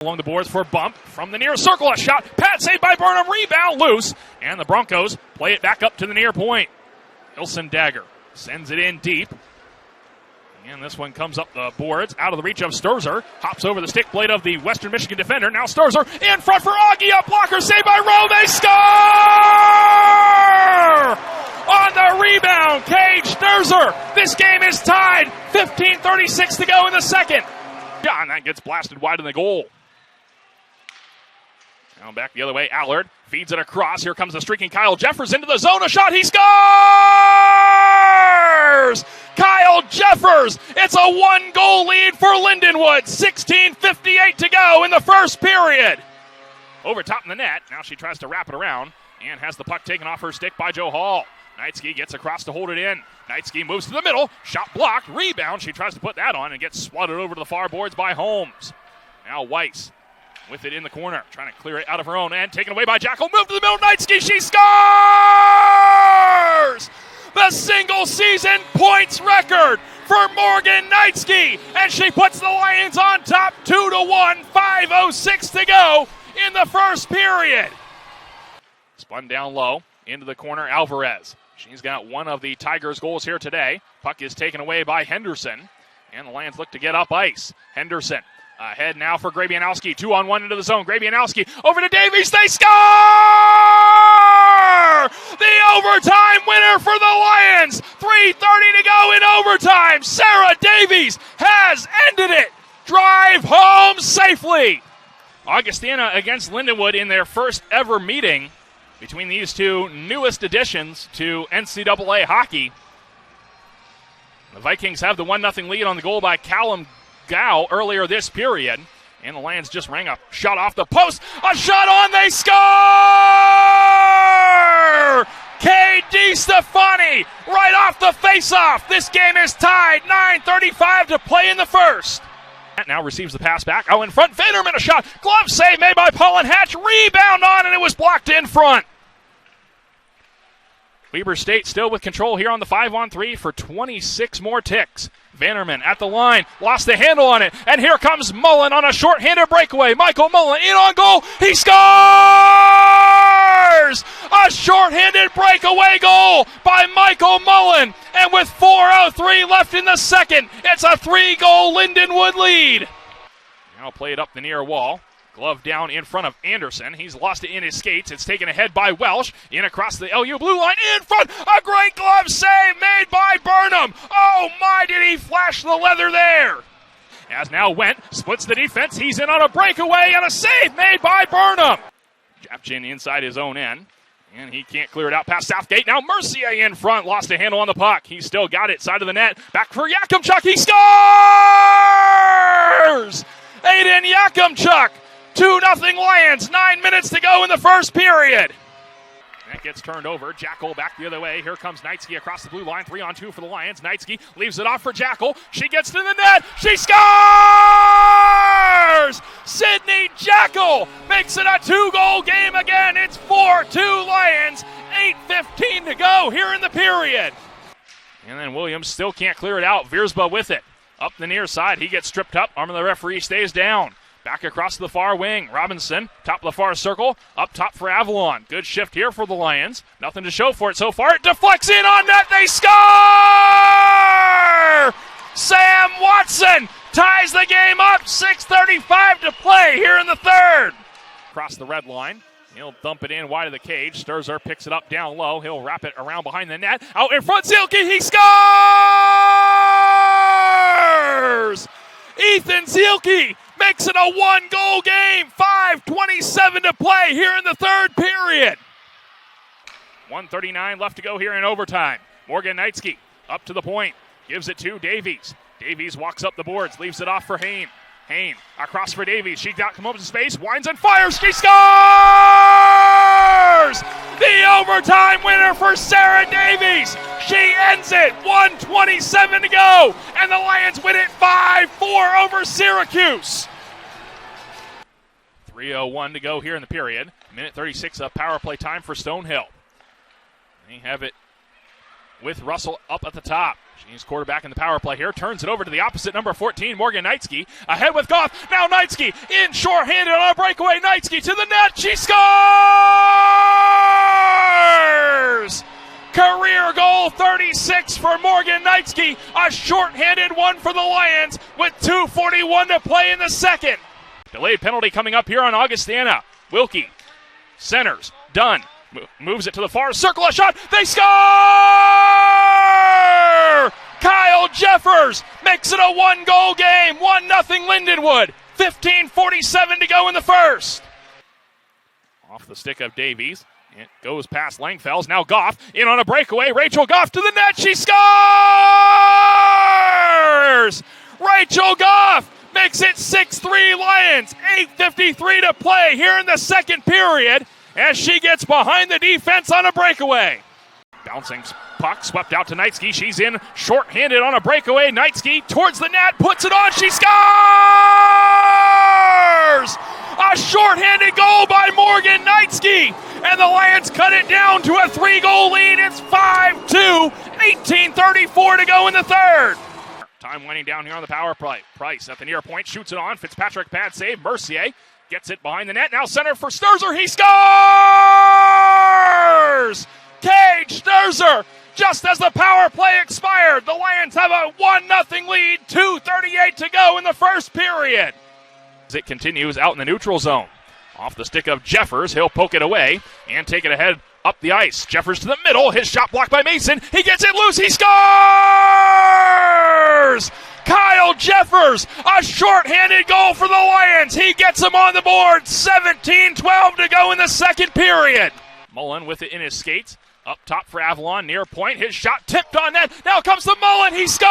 Along the boards for bump from the near circle. A shot. Pat saved by Burnham. Rebound loose. And the Broncos play it back up to the near point. Wilson Dagger sends it in deep. And this one comes up the boards. Out of the reach of Sturzer. Hops over the stick blade of the Western Michigan defender. Now Sturzer in front for Augie. A blocker saved by Rowe. They score! On the rebound, Cage Sturzer. This game is tied. 15:36 to go in the second. John, that gets blasted wide in the goal. Now back the other way, Allard feeds it across. Here comes the streaking Kyle Jeffers into the zone. A shot, he scores! Kyle Jeffers! It's a one-goal lead for Lindenwood. 16:58 to go in the first period. Over top in the net. Now she tries to wrap it around and has the puck taken off her stick by Joe Hall. Knightsky gets across to hold it in. Knightsky moves to the middle. Shot blocked. Rebound. She tries to put that on and gets swatted over to the far boards by Holmes. Now Weiss with it in the corner, trying to clear it out of her own end, taken away by Jackal, move to the middle, Knightsky, she scores! The single season points record for Morgan Knightsky, and she puts the Lions on top 2-1, 5:06 to go in the first period. Spun down low, into the corner, Alvarez. She's got one of the Tigers' goals here today. Puck is taken away by Henderson, and the Lions look to get up ice. Henderson ahead now for Grabianowski. 2-on-1 into the zone. Grabianowski over to Davies. They score! The overtime winner for the Lions. 3:30 to go in overtime. Sarah Davies has ended it. Drive home safely. Augustana against Lindenwood in their first ever meeting between these two newest additions to NCAA hockey. The Vikings have the 1-0 lead on the goal by Callum Gow earlier this period, and the Lions just rang a shot off the post. A shot on, they score! K.D. Stefani right off the face-off. This game is tied. 9:35 to play in the first. Now receives the pass back. Out in front, Vanderman a shot. Glove save made by Paulin Hatch. Rebound on, and it was blocked in front. Weber State still with control here on the 5-on-3 for 26 more ticks. Vanderman at the line, lost the handle on it, and here comes Mullen on a short-handed breakaway. Michael Mullen in on goal, he scores! A short-handed breakaway goal by Michael Mullen, and with 4:03 left in the second, it's a 3-goal Lindenwood lead. Now play it up the near wall. Glove down in front of Anderson. He's lost it in his skates. It's taken ahead by Welsh. In across the LU blue line. In front. A great glove save made by Burnham. Oh my, did he flash the leather there. As now Went splits the defense. He's in on a breakaway and a save made by Burnham. Japchin inside his own end. And he can't clear it out past Southgate. Now Mercier in front. Lost a handle on the puck. He's still got it. Side of the net. Back for Yakimchuk. He scores! Aiden Yakimchuk. 2-0 Lions, 9 minutes to go in the first period. That gets turned over. Jackal back the other way. Here comes Knightsky across the blue line. 3-on-2 for the Lions. Knightsky leaves it off for Jackal. She gets to the net. She scores! Sydney Jackal makes it a 2-goal game again. It's 4-2 Lions. 8:15 to go here in the period. And then Williams still can't clear it out. Viersba with it. Up the near side. He gets stripped up. Arm of the referee stays down. Back across the far wing. Robinson, top of the far circle. Up top for Avalon. Good shift here for the Lions. Nothing to show for it so far. It deflects in on net. They score! Sam Watson ties the game up. 6:35 to play here in the third. Across the red line. He'll dump it in wide of the cage. Sturzer picks it up down low. He'll wrap it around behind the net. Out in front, Zielke. He scores! Ethan Zielke makes it a 1-goal game. 5:27 to play here in the third period. 1:39 left to go here in overtime. Morgan Knightsky up to the point. Gives it to Davies. Davies walks up the boards. Leaves it off for Hain. Hain across for Davies. She got come up to space. Winds and fires. She scores! The overtime winner for Sarah Davies. She ends it. 1:27 to go. And the Lions win it 5-4 over Syracuse. 3:01 to go here in the period. Minute 36 of power play time for Stonehill. They have it with Russell up at the top. She's quarterback in the power play here. Turns it over to the opposite number 14, Morgan Knightsky. Ahead with Goff. Now Knightsky in short-handed on a breakaway. Knightsky to the net. She scores! Career goal 36 for Morgan Knightsky. A short-handed one for the Lions with 2:41 to play in the second. Delayed penalty coming up here on Augustana. Wilkie centers. Dunn moves it to the far circle. A shot. They score! Kyle Jeffers makes it a one-goal game. 1-0 Lindenwood. 15:47 to go in the first. Off the stick of Davies. It goes past Langfels. Now Goff in on a breakaway. Rachel Goff to the net. She scores! Rachel Goff makes it 6-3 Lions. 8:53 to play here in the second period as she gets behind the defense on a breakaway. Bouncing puck swept out to Knightsky. She's in short-handed on a breakaway. Knightsky towards the net, puts it on. She scores! A short-handed goal by Morgan Knightsky. And the Lions cut it down to a 3-goal lead. It's 5-2. 18:34 to go in the third. Time winding down here on the power play. Price at the near point, shoots it on. Fitzpatrick pad save. Mercier gets it behind the net. Now center for Sturzer. He scores! Cage Sturzer, just as the power play expired. The Lions have a 1-0 lead. 2:38 to go in the first period. As it continues out in the neutral zone. Off the stick of Jeffers, he'll poke it away and take it ahead up the ice. Jeffers to the middle, his shot blocked by Mason. He gets it loose, he scores! Kyle Jeffers, a short-handed goal for the Lions. He gets them on the board. 17-12 to go in the second period. Mullen with it in his skates. Up top for Avalon, near point. His shot tipped on net. Now comes the Mullen. He scores!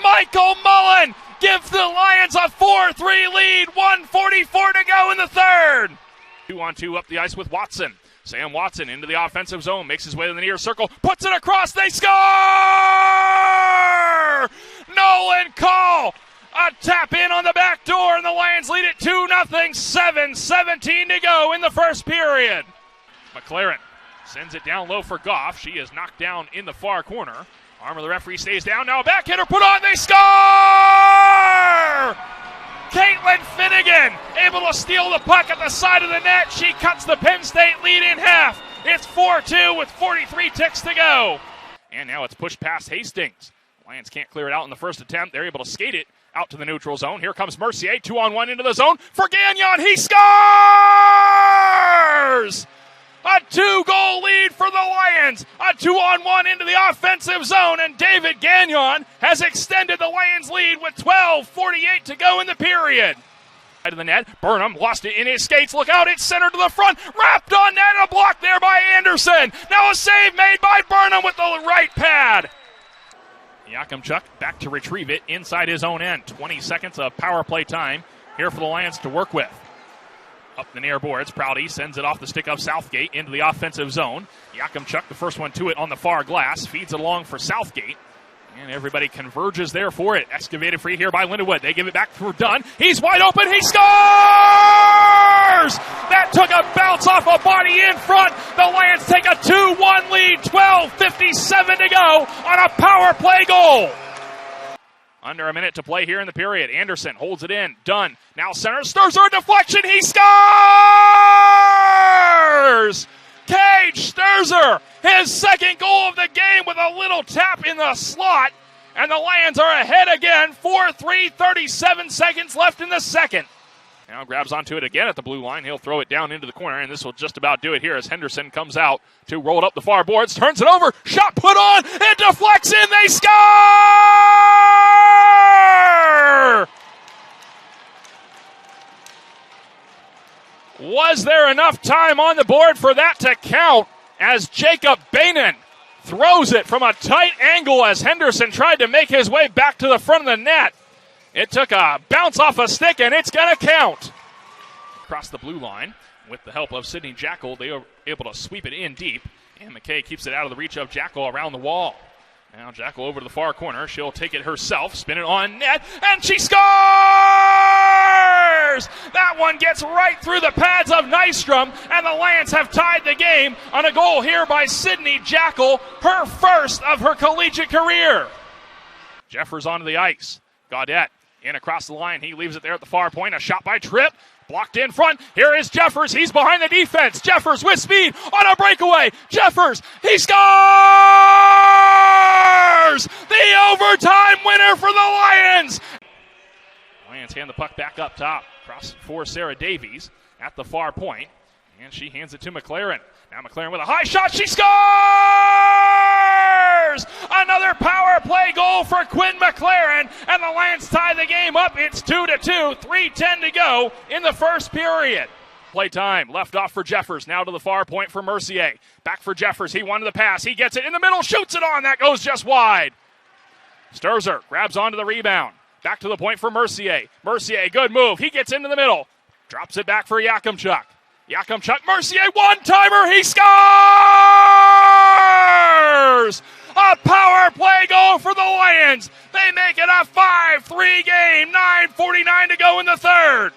Michael Mullen gives the Lions a 4-3 lead. 1:44 to go in the third. 2-on-2 up the ice with Watson. Sam Watson into the offensive zone, makes his way to the near circle, puts it across, they score! Nolan Call, a tap in on the back door, and the Lions lead it 2-0, 7:17 to go in the first period. McLaren sends it down low for Goff. She is knocked down in the far corner. Arm of the referee stays down, now a back hitter put on, they score! Caitlin Finnegan able to steal the puck at the side of the net. She cuts the Penn State lead in half. It's 4-2 with 43 ticks to go. And now it's pushed past Hastings. Lions can't clear it out in the first attempt. They're able to skate it out to the neutral zone. Here comes Mercier, 2-on-1 into the zone for Gagnon. He scores! A 2-goal lead for the Lions. A 2-on-1 into the offensive zone, and David Gagnon has extended the Lions lead with 12:48 to go in the period. Side of the net, Burnham lost it in his skates. Look out, it's centered to the front. Wrapped on net, a block there by Anderson. Now a save made by Burnham with the right pad. Yakimchuk back to retrieve it inside his own end. 20 seconds of power play time here for the Lions to work with. Up the near boards, Prouty sends it off the stick of Southgate into the offensive zone. Yakimchuk, the first one to it on the far glass, feeds it along for Southgate. And everybody converges there for it. Excavated free here by Lindenwood. They give it back for Dunn. He's wide open. He scores! That took a bounce off a body in front. The Lions take a 2-1 lead. 12:57 to go on a power play goal. Under a minute to play here in the period. Anderson holds it in. Dunn now center. Sturzer, a deflection. He scores! Cage Sturzer, his second goal of the game with a little tap in the slot. And the Lions are ahead again. 4-3, 37 seconds left in the second. Now grabs onto it again at the blue line. He'll throw it down into the corner, and this will just about do it here as Henderson comes out to roll it up the far boards, turns it over, shot put on, it deflects in, they score! Was there enough time on the board for that to count as Jacob Bainan throws it from a tight angle as Henderson tried to make his way back to the front of the net. It took a bounce off a stick, and it's going to count. Across the blue line, with the help of Sydney Jackal, they are able to sweep it in deep, and McKay keeps it out of the reach of Jackal around the wall. Now Jackal over to the far corner. She'll take it herself, spin it on net, and she scores! That one one gets right through the pads of Nystrom, and the Lions have tied the game on a goal here by Sydney Jackal, her first of her collegiate career. Jeffers onto the ice. Gaudette in across the line. He leaves it there at the far point. A shot by Tripp. Blocked in front. Here is Jeffers. He's behind the defense. Jeffers with speed on a breakaway. Jeffers, he scores! The overtime winner for the Lions. Lions hand the puck back up top. Cross for Sarah Davies at the far point. And she hands it to McLaren. Now McLaren with a high shot. She scores! Another power play goal for Quinn McLaren, and the Lions tie the game up. It's 2-2, 3:10 to go in the first period. Play time, left off for Jeffers, now to the far point for Mercier. Back for Jeffers, he wanted the pass, he gets it in the middle, shoots it on, that goes just wide. Sturzer grabs onto the rebound, back to the point for Mercier. Mercier, good move, he gets into the middle, drops it back for Yakimchuk. Yakimchuk, Mercier, one-timer, he scores! A power play goal for the Lions. They make it a 5-3 game, 9:49 to go in the third.